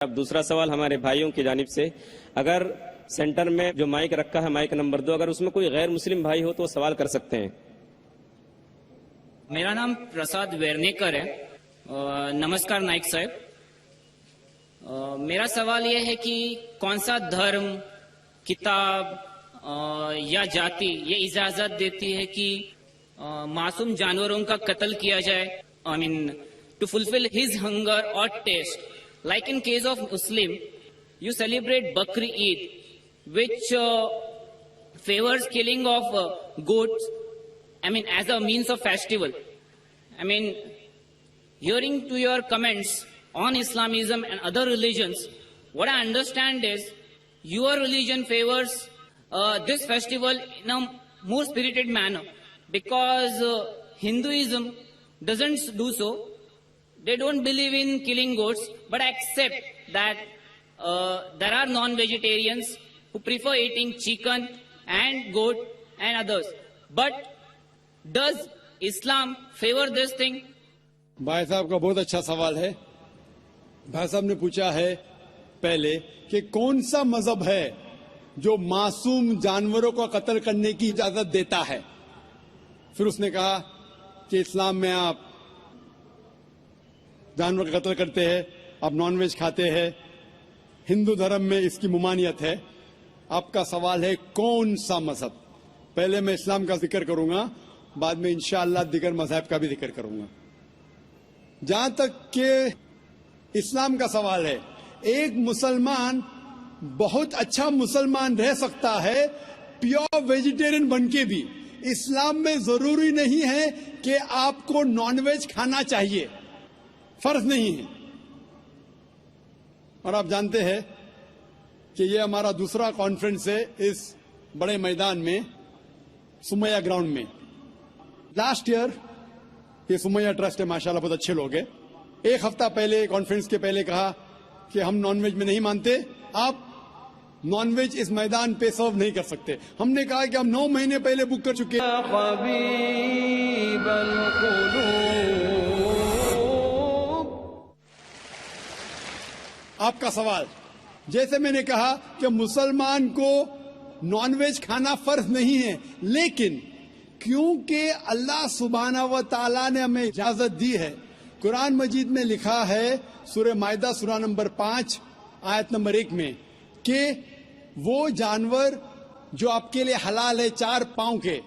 अब दूसरा सवाल हमारे भाइयों की जानिब से, अगर सेंटर में जो माइक रखा है माइक नंबर 2, अगर उसमें कोई गैर मुस्लिम भाई हो तो सवाल कर सकते हैं। मेरा नाम प्रसाद वेरनेकर है। नमस्कार नाइक साहब। मेरा सवाल यह है कि कौन सा धर्म, किताब या जाति ये इजाजत देती है कि मासूम जानवरों का कत्ल किया जाए, I mean to fulfil his hunger और taste. Like in case of Muslim, you celebrate Bakri Eid, which favors killing of goats, I mean, as a means of festival. I mean, hearing to your comments on Islamism and other religions, what I understand is your religion favors this festival in a more spirited manner, because Hinduism doesn't do so. They don't believe in killing goats, but accept that there are non-vegetarians who prefer eating chicken and goat and others. But does Islam favor this thing? भाई साहब का बहुत अच्छा सवाल है। भाई साहब ने पूछा है पहले कि कौन सा मजहब है जो मासूम जानवरों को कत्ल करने की इजाजत देता है। फिर उसने कहा कि इस्लाम में आप जानवर का कत्ल करते हैं, आप नॉनवेज खाते हैं, हिंदू धर्म में इसकी मुमानियत है। आपका सवाल है कौन सा मजहब। पहले मैं इस्लाम का जिक्र करूंगा, बाद में इंशाअल्लाह दिगर मजहब का भी जिक्र करूंगा। जहां तक के इस्लाम का सवाल है, एक मुसलमान बहुत अच्छा मुसलमान रह सकता है प्योर वेजिटेरियन बनके भी। इस्लाम में जरूरी नहीं है कि आपको नॉनवेज खाना चाहिए, फर्ज नहीं है। और आप जानते हैं कि ये हमारा दूसरा कॉन्फ्रेंस है इस बड़े मैदान में, सुमैया ग्राउंड में। लास्ट ईयर ये सुमैया ट्रस्ट है, माशाल्लाह बहुत अच्छे लोग हैं। एक हफ्ता पहले कॉन्फ्रेंस के पहले कहा कि हम नॉनवेज में नहीं मानते, आप नॉनवेज इस मैदान पे सर्व नहीं कर सकते। हमने कहा कि हम 9 महीने पहले बुक कर चुके हैं। आपका सवाल, जैसे मैंने कहा कि मुसलमान को नॉनवेज खाना फर्ज नहीं है, लेकिन क्योंकि अल्लाह सुब्हाना व तआला ने हमें इजाजत दी है, कुरान मजीद में लिखा है सूरह माइदा सूरा नंबर 5 आयत नंबर 1 में कि वो जानवर जो आपके लिए हलाल है, 4 पांव के,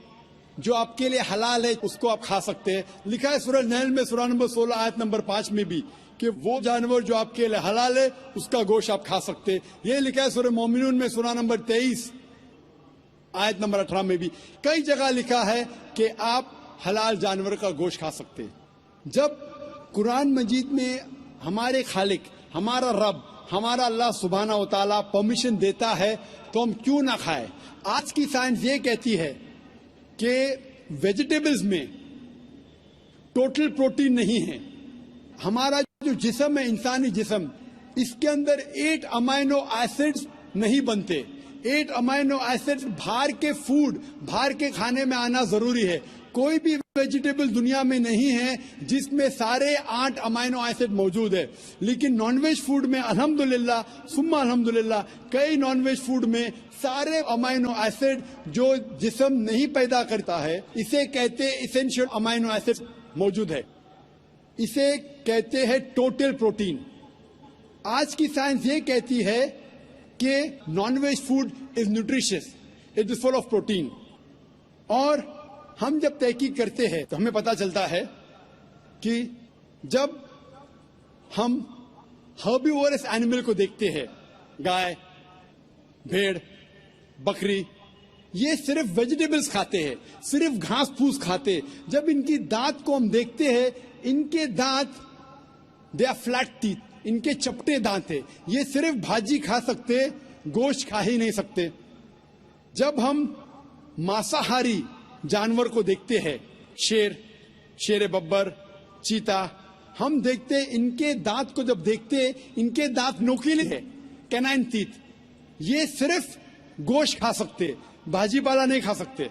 जो आपके लिए हलाल है उसको आप खा सकते हैं। लिखा है सूरह नहल में सूरा नंबर 16 आयत नंबर 5 में भी कि वो जानवर जो आपके लिए हलाल है उसका गोश्त आप खा सकते हैं। ये लिखा है सूरह मोमिनून में सूरा नंबर 23 आयत नंबर 18 में भी। कई जगह लिखा है कि आप हलाल जानवर का गोश्त खा सकते हैं। जब कुरान मजीद में हमारे खालिक, हमारा रब, हमारा अल्लाह सुब्हाना व तआला परमिशन देता है तो हम क्यों ना खाएं। आज की साइंस ये कहती है कि वेजिटेबल्स में टोटल प्रोटीन नहीं है। हमारा जो जिस्म है, इंसानी जिस्म, इसके अंदर 8 अमाइनो एसिड्स नहीं बनते। 8 अमाइनो एसिड्स बाहर के फूड, बाहर के खाने में आना जरूरी है। कोई भी वेजिटेबल दुनिया में नहीं है जिसमें सारे 8 अमाइनो एसिड मौजूद है। लेकिन नॉनवेज फूड में अल्हम्दुलिल्लाह सुम्मा अल्हम्दुलिल्लाह कई नॉनवेज फूड में सारे अमाइनो एसिड जो जिस्म नहीं पैदा करता है, इसे कहते हैं इसेंशियल अमाइनो एसिड मौजूद है। इसे कहते हैं टोटल प्रोटीन। आज की साइंस ये कहती है कि non veg food is nutritious, it is full of protein. और हम जब तहकीक करते हैं तो हमें पता चलता है कि जब हम हर्बीवोरस एनिमल को देखते हैं, गाय, भेड़, बकरी, ये सिर्फ वेजिटेबल्स खाते हैं, सिर्फ घास फूस खाते हैं। जब इनकी दांत को हम देखते हैं, इनके दांत दे आर फ्लैट टीथ, इनके चपटे दांत है। ये सिर्फ भाजी खा सकते, गोश्त खा ही नहीं सकते। जब हम मांसाहारी जानवर को देखते हैं, शेर, शेर बब्बर, चीता, हम देखते हैं इनके दांत को जब देखते हैं, इनके दांत नोकीले हैं, कैनाइन टीथ। ये सिर्फ गोश्त खा सकते, भाजी पाला नहीं खा सकते।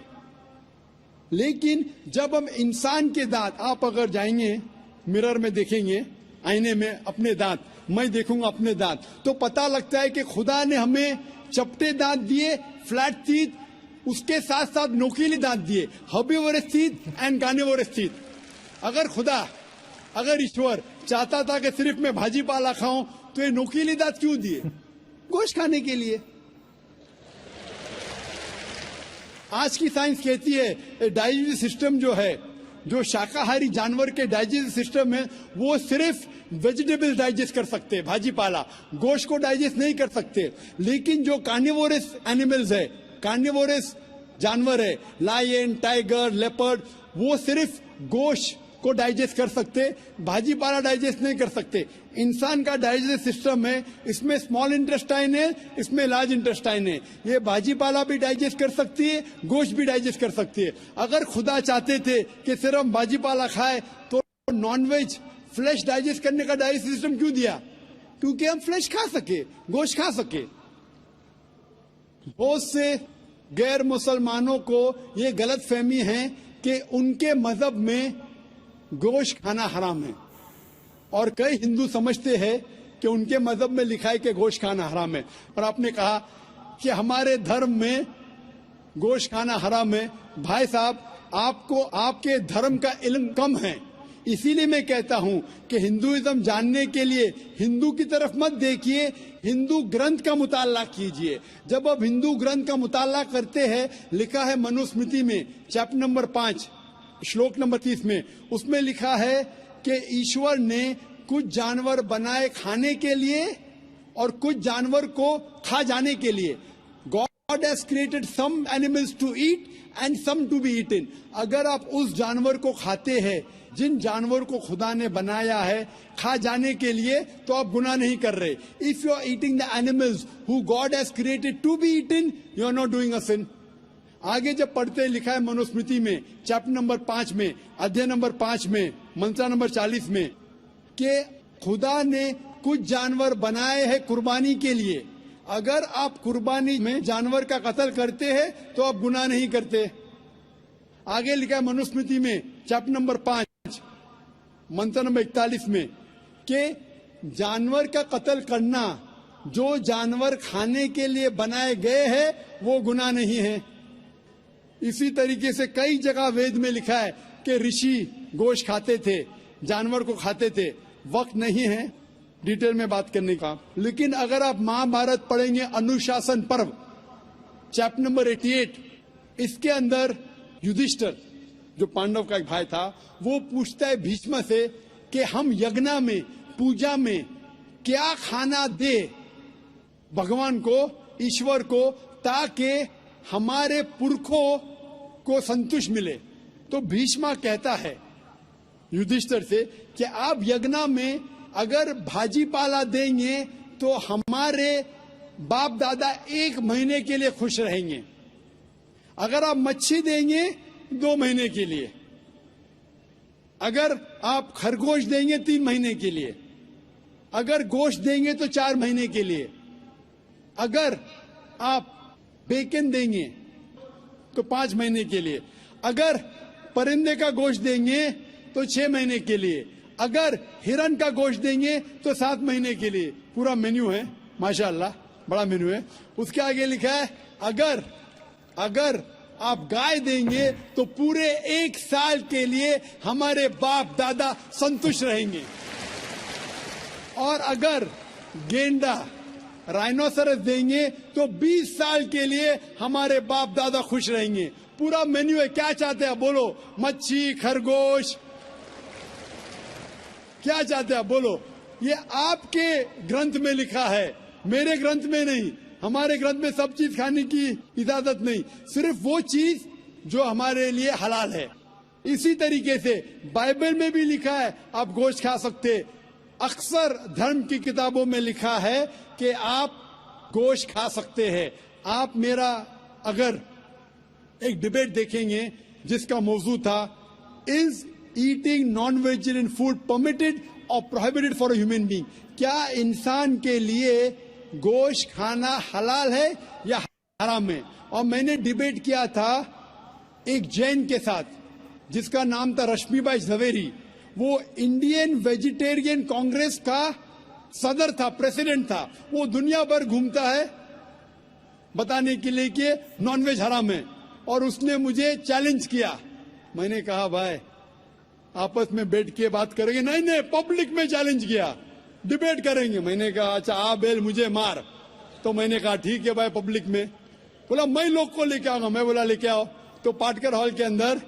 लेकिन जब हम इंसान के दांत, आप अगर जाएंगे मिरर में देखेंगे, आईने में अपने दांत, मैं देखूंगा अपने दांत। तो पता लगता है कि खुदा ने हमें चपटे दांत दिए, फ्लैट टीथ, उसके साथ साथ नोकीले दांत दिए, herbivores teeth and carnivorous teeth. अगर ईश्वर चाहता था कि सिर्फ मैं भाजी पाला खाऊं तो ये नोकीले दांत क्यों दिए? गोश्त खाने के लिए। आज की साइंस कहती है डाइजेस्टिव सिस्टम जो है, जो शाकाहारी जानवर के डाइजेस्टिव सिस्टम है, वो सिर्फ वेजिटेबल्स डाइजेस्ट कर सकते हैं, भाजी पाला, गोश्त को डाइजेस्ट नहीं कर सकते। लेकिन जो कार्निवोरस एनिमल्स है, कार्निवोरस जानवर है, लायन, टाइगर, लेपर्ड, वो सिर्फ गोश्त को डाइजेस्ट कर सकते, भाजी पाला डाइजेस्ट नहीं कर सकते। इंसान का डाइजेस्टिव सिस्टम है, इसमें स्मॉल इंटेस्टाइन है, इसमें लार्ज इंटेस्टाइन है। ये भाजी पाला भी डाइजेस्ट कर सकती है, गोश्त भी डाइजेस्ट कर सकती है। अगर खुदा चाहते थे कि सिर्फ हम भाजी पाला खाए तो नॉनवेज फ्लेश डाइजेस्ट करने का डाइजेस्टिव सिस्टम क्यों दिया? क्योंकि हम फ्लेश खा सके, गोश्त खा सके। बहुत से गैर मुसलमानों को ये गलत फहमी है कि उनके मजहब में गोश्त खाना हराम है, और कई हिंदू समझते हैं कि उनके मजहब में लिखा है कि गोश्त खाना हराम है। और आपने कहा कि हमारे धर्म में गोश्त खाना हराम है। भाई साहब, आपको आपके धर्म का इल्म कम है, इसीलिए मैं कहता हूं कि हिंदुइज्म जानने के लिए हिंदू की तरफ मत देखिए, हिंदू ग्रंथ का मुताला कीजिए। जब आप हिंदू ग्रंथ का मुताला करते हैं, लिखा है मनुस्मृति में चैप्टर नंबर 5 श्लोक नंबर 30 में, उसमें लिखा है कि ईश्वर ने कुछ जानवर बनाए खाने के लिए और कुछ जानवर को खा जाने के लिए। God has created some animals to eat and some to be eaten. अगर आप उस जानवर को खाते हैं जिन जानवर को खुदा ने बनाया है खा जाने के लिए, तो आप गुनाह नहीं कर रहे। If you are eating the animals who God has created to be eaten, you are not doing a sin. आगे जब पढ़ते लिखा है मनुस्मृति में चैप्टर नंबर 5 में, अध्याय नंबर 5 में, मंत्र नंबर 40 में, कि खुदा ने कुछ जानवर बनाए हैं कुर्बानी के लिए। अगर आप कुर्बानी में जानवर का कत्ल करते हैं तो आप गुनाह नहीं करते। आगे लिखा है मनुस्मृति में चैप्टर नंबर 5 मंत्र नंबर 41 में कि जानवर का कत्ल करना, जो जानवर खाने के लिए बनाए गए हैं, वो गुनाह नहीं है। इसी तरीके से कई जगह वेद में लिखा है कि ऋषि गोश्त खाते थे, जानवर को खाते थे। वक्त नहीं है डिटेल में बात करने का, लेकिन अगर आप महाभारत पढ़ेंगे अनुशासन पर्व चैप्टर नंबर 88, इसके अंदर युधिष्ठिर जो पांडव का एक भाई था, वो पूछता है भीष्म से कि हम यज्ञ में, पूजा में क्या खाना दे भगवान को, ईश्वर को, ताकि हमारे पुरखों को संतुष्ट मिले। तो भीष्म कहता है युधिष्ठिर से कि आप यज्ञ में अगर भाजी पाला देंगे तो हमारे बाप दादा 1 महीने के लिए खुश रहेंगे। अगर आप मच्छी देंगे 2 महीने के लिए, अगर आप खरगोश देंगे 3 महीने के लिए, अगर गोश्त देंगे तो 4 महीने के लिए, अगर आप बेकन देंगे तो 5 महीने के लिए, अगर परिंदे का गोश्त देंगे तो 6 महीने के लिए, अगर हिरन का गोश्त देंगे तो 7 महीने के लिए। पूरा मेन्यू है, माशाअल्लाह बड़ा मेन्यू है। उसके आगे लिखा है अगर आप गाय देंगे तो पूरे 1 साल के लिए हमारे बाप दादा संतुष्ट रहेंगे, और अगर गेंडा राइनोसरस देंगे तो 20 साल के लिए हमारे बाप दादा खुश रहेंगे। पूरा मेन्यू है। क्या चाहते हैं बोलो? मच्छी, खरगोश, क्या चाहते हैं बोलो? ये आपके ग्रंथ में लिखा है, मेरे ग्रंथ में नहीं। हमारे ग्रंथ में सब चीज खाने की इजाजत नहीं, सिर्फ वो चीज जो हमारे लिए हलाल है। इसी तरीके से बाइबल में भी लिखा है आप गोश्त खा सकते। अक्सर धर्म की किताबों में लिखा है कि आप गोश्त खा सकते हैं। आप मेरा अगर एक डिबेट देखेंगे जिसका मौजू था is eating non vegetarian food permitted और prohibited for a human being, क्या इंसान के लिए गोश्त खाना हलाल है या हराम है? और मैंने डिबेट किया था एक जैन के साथ जिसका नाम था रश्मिबाई झवेरी। वो इंडियन वेजिटेरियन कांग्रेस का सदर था, प्रेसिडेंट था, वो दुनिया भर घूमता है बताने के लिए कि नॉनवेज हराम है, और उसने मुझे चैलेंज किया। मैंने कहा भाई आपस में बैठ के बात करेंगे। नहीं नहीं, पब्लिक में चैलेंज किया, डिबेट करेंगे। मैंने कहा अच्छा आ बेल मुझे मार। तो मैंने कहा ठीक है भाई, पब्लिक में। बोला मैं लोग को लेके आऊंगा। मैं बोला लेके आओ। तो पाटकर हॉल के अंदर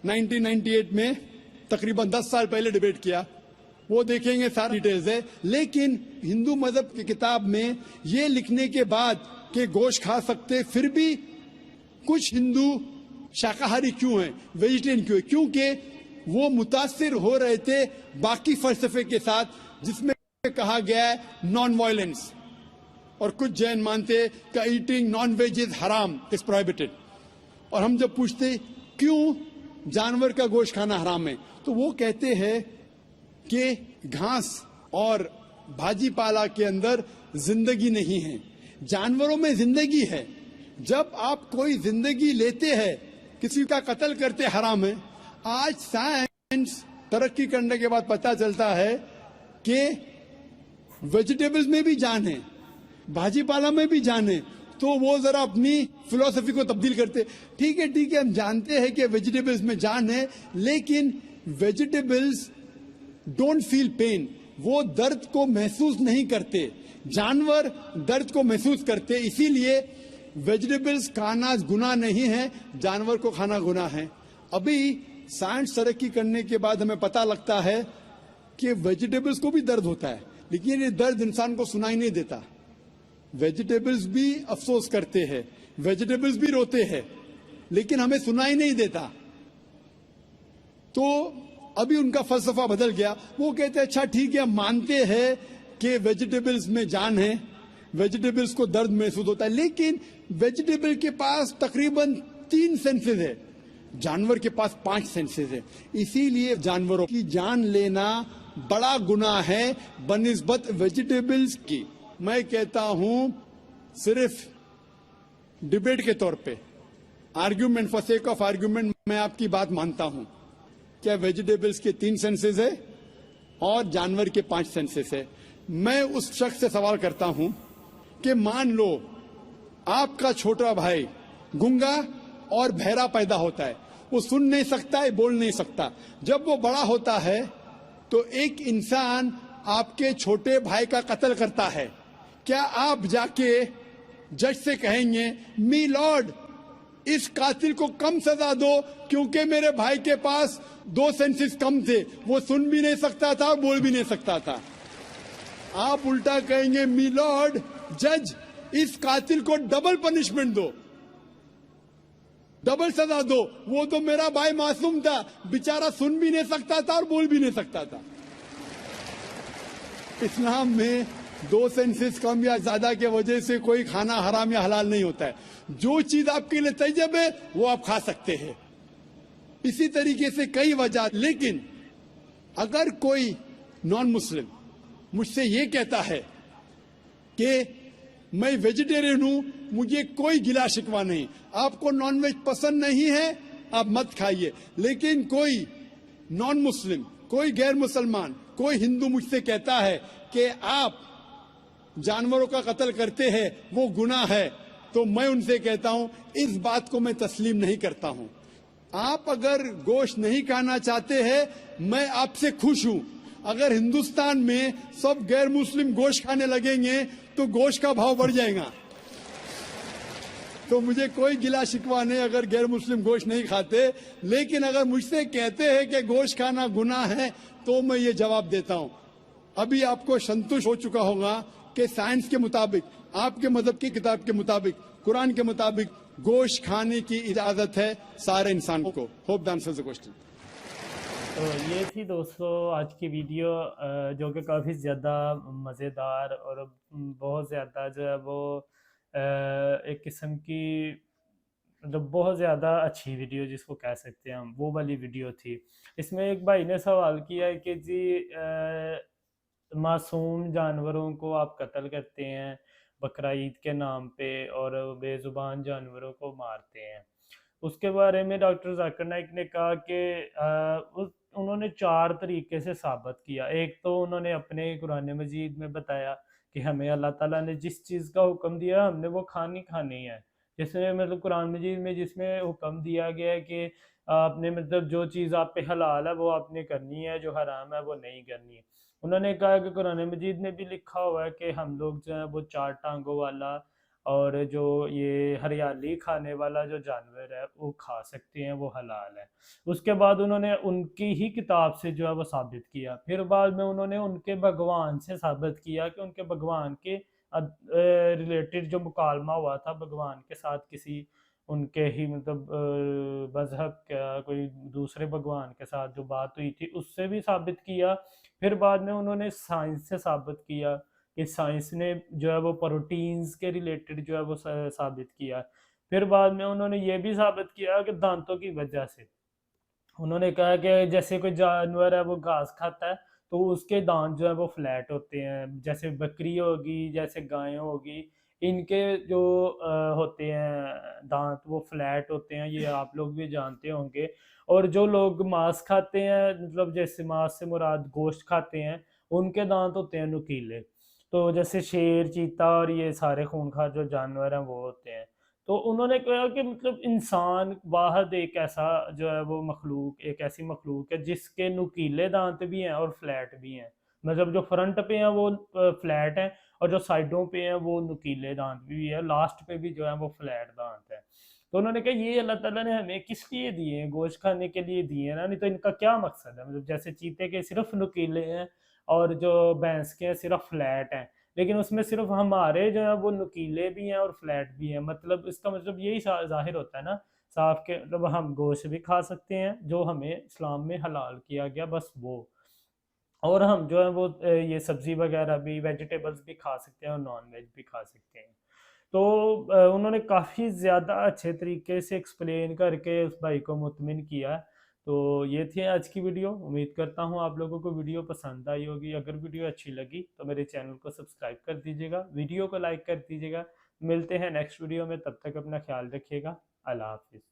1998 में तकरीबन 10 साल पहले डिबेट किया। वो देखेंगे, सारी डिटेल्स है। लेकिन हिंदू मजहब की किताब में ये लिखने के बाद कि गोश्त खा सकते, फिर भी कुछ हिंदू शाकाहारी क्यों हैं, वेजिटेरियन क्यों है? क्योंकि वो मुतासिर हो रहे थे बाकी फलसफे के साथ, जिसमें कहा गया है नॉन वायलेंस। और कुछ जैन मानते कि ईटिंग नॉन वेज इज हराम, इज प्रोहिबिटेड। और हम जब पूछते क्यों जानवर का गोश्त खाना हराम है, तो वो कहते हैं कि घास और भाजी पाला के अंदर जिंदगी नहीं है, जानवरों में जिंदगी है। जब आप कोई जिंदगी लेते हैं, किसी का कत्ल करते, हराम है। आज साइंस तरक्की करने के बाद पता चलता है कि वेजिटेबल्स में भी जान है, भाजी पाला में भी जान है। तो वो जरा अपनी फिलॉसफी को तब्दील करते। ठीक है ठीक है, हम जानते हैं कि वेजिटेबल्स में जान है, लेकिन वेजिटेबल्स डोंट फील पेन, वो दर्द को महसूस नहीं करते। जानवर दर्द को महसूस करते, इसीलिए वेजिटेबल्स खाना गुनाह नहीं है, जानवर को खाना गुनाह है। अभी साइंस तरक्की करने के बाद हमें पता लगता है कि वेजिटेबल्स को भी दर्द होता है, लेकिन ये दर्द इंसान को सुनाई नहीं देता। वेजिटेबल्स भी अफसोस करते हैं, वेजिटेबल्स भी रोते हैं, लेकिन हमें सुनाई नहीं देता। तो अभी उनका फलसफा बदल गया। वो कहते हैं अच्छा ठीक है, मानते हैं कि वेजिटेबल्स में जान है, वेजिटेबल्स को दर्द महसूस होता है, लेकिन वेजिटेबल के पास तकरीबन 3 सेंसेस है, जानवर के पास 5 सेंसेस है। इसीलिए जानवरों की जान लेना बड़ा गुनाह है बनिस्बत वेजिटेबल्स की। मैं कहता हूं सिर्फ डिबेट के तौर पे, argument, for sake of argument, मैं आपकी बात मानता हूं। क्या वेजिटेबल्स के 3 सेंसेस है और जानवर के 5 सेंसेस है? मैं उस शख्स से सवाल करता हूं कि मान लो आपका छोटा भाई गूंगा और बहरा पैदा होता है, वो सुन नहीं सकता है, बोल नहीं सकता। जब वो बड़ा होता है तो एक इंसान आपके छोटे भाई का कत्ल करता है, क्या आप जाके जज से कहेंगे मी लॉर्ड इस कातिल को कम सजा दो क्योंकि मेरे भाई के पास 2 सेंसेस कम थे, वो सुन भी नहीं सकता था, बोल भी नहीं सकता था? आप उल्टा कहेंगे मी लॉर्ड जज इस कातिल को डबल पनिशमेंट दो, डबल सजा दो, वो तो मेरा भाई मासूम था, बेचारा सुन भी नहीं सकता था और बोल भी नहीं सकता था। इस्लाम में 2 सेंसेस कम या ज्यादा के वजह से कोई खाना हराम या हलाल नहीं होता है। जो चीज आपके लिए तैयब है वो आप खा सकते हैं। इसी तरीके से कई वजह। लेकिन अगर कोई नॉन मुस्लिम मुझसे ये कहता है कि मैं वेजिटेरियन हूं, मुझे कोई गिला शिकवा नहीं, आपको नॉनवेज पसंद नहीं है आप मत खाइए, लेकिन कोई नॉन मुस्लिम, कोई गैर मुसलमान, कोई हिंदू मुझसे कहता है कि आप जानवरों का कत्ल करते हैं, वो गुनाह है, तो मैं उनसे कहता हूं इस बात को मैं तस्लीम नहीं करता हूं। आप अगर गोश्त नहीं खाना चाहते हैं, मैं आपसे खुश हूं। अगर हिंदुस्तान में सब गैर मुस्लिम गोश्त खाने लगेंगे तो गोश्त का भाव बढ़ जाएगा। तो मुझे कोई गिला शिकवा नहीं अगर गैर मुस्लिम गोश्त नहीं खाते, लेकिन अगर मुझसे कहते हैं कि गोश्त खाना गुनाह है तो मैं ये जवाब देता हूं। अभी आपको संतुष्ट हो चुका होगा कि साइंस के मुताबिक, आपके मजहब की किताब के मुताबिक, कुरान के मुताबिक गोश्त खाने की इजाजत है सारे इंसान को। Hope the answers the question. तो ये थी दोस्तों आज की वीडियो, जो कि काफ़ी ज़्यादा मज़ेदार और बहुत ज़्यादा जो है वो एक किस्म की मतलब बहुत ज़्यादा अच्छी वीडियो जिसको कह सकते हैं हम, वो वाली वीडियो थी। इसमें एक भाई ने सवाल किया है कि जी मासूम जानवरों को आप कत्ल करते हैं बकरा ईद के नाम पे और बेज़ुबान जानवरों को मारते हैं। उसके बारे में डॉक्टर जाकिर नाइक ने कहा कि उन्होंने 4 तरीके से साबित किया। एक तो उन्होंने अपने कुरान मजीद में बताया कि हमें अल्लाह ताला ने जिस चीज़ का हुक्म दिया हमने वो खानी है। जैसे मतलब कुरान मजीद में जिसमें हुक्म दिया गया है कि आपने मतलब जो चीज़ आप पे हलाल है वो आपने करनी है, जो हराम है वो नहीं करनी है। उन्होंने कहा कि कुरान मजीद में भी लिखा हुआ है कि हम लोग जो है वो 4 टांगों वाला और जो ये हरियाली खाने वाला जो जानवर है वो खा सकते हैं, वो हलाल है। उसके बाद उन्होंने उनकी ही किताब से जो है वो साबित किया। फिर बाद में उन्होंने उनके भगवान से साबित किया कि उनके भगवान के रिलेटेड जो मुकालमा हुआ था भगवान के साथ, किसी उनके ही मतलब मजहब का कोई दूसरे भगवान के साथ जो बात हुई थी उससे भी साबित किया। फिर बाद में उन्होंने साइंस से साबित किया कि साइंस ने जो है वो प्रोटीन्स के रिलेटेड जो है वो साबित किया। फिर बाद में उन्होंने ये भी साबित किया कि दांतों की वजह से, उन्होंने कहा कि जैसे कोई जानवर है वो घास खाता है तो उसके दांत जो है वो फ्लैट होते हैं, जैसे बकरी होगी, जैसे गाय होगी, इनके जो होते हैं दांत वो फ्लैट होते हैं, ये आप लोग भी जानते होंगे। और जो लोग मांस खाते हैं, मतलब जैसे मांस से मुराद गोश्त खाते हैं, उनके दांत होते हैं नुकीले। तो जैसे शेर, चीता और ये सारे खूंखार जो जानवर हैं वो होते हैं। तो उन्होंने कहा कि मतलब इंसान वाहद एक ऐसा जो है वो मखलूक, एक ऐसी मखलूक है जिसके नुकीले दांत भी हैं और फ्लैट भी हैं। मतलब जो फ्रंट पे हैं वो फ्लैट हैं और जो साइडों पे हैं वो नुकीले दांत भी है, लास्ट पे भी जो है वो फ्लैट दांत है। तो उन्होंने कहा ये अल्लाह ताला ने हमें किस लिए दिए हैं? गोश्त खाने के लिए दिए हैं ना, नहीं तो इनका क्या मकसद है? मतलब जैसे चीते के सिर्फ नुकीले हैं और जो भैंस के हैं सिर्फ फ्लैट हैं, लेकिन उसमें सिर्फ हमारे जो है वो नुकीले भी हैं और फ्लैट भी हैं। मतलब इसका मतलब यही जाहिर होता है ना साफ के, मतलब हम गोश्त भी खा सकते हैं जो हमें इस्लाम में हलाल किया गया, बस वो। और हम जो है वो ये सब्जी वगैरह भी, वेजिटेबल्स भी खा सकते हैं और नॉन वेज भी खा सकते हैं। तो उन्होंने काफ़ी ज़्यादा अच्छे तरीके से एक्सप्लेन करके उस भाई को मुतमिन किया। तो ये थी आज की वीडियो। उम्मीद करता हूँ आप लोगों को वीडियो पसंद आई होगी। अगर वीडियो अच्छी लगी तो मेरे चैनल को सब्सक्राइब कर दीजिएगा, वीडियो को लाइक कर दीजिएगा। मिलते हैं नेक्स्ट वीडियो में, तब तक अपना ख्याल रखिएगा। अल्लाह हाफिज़।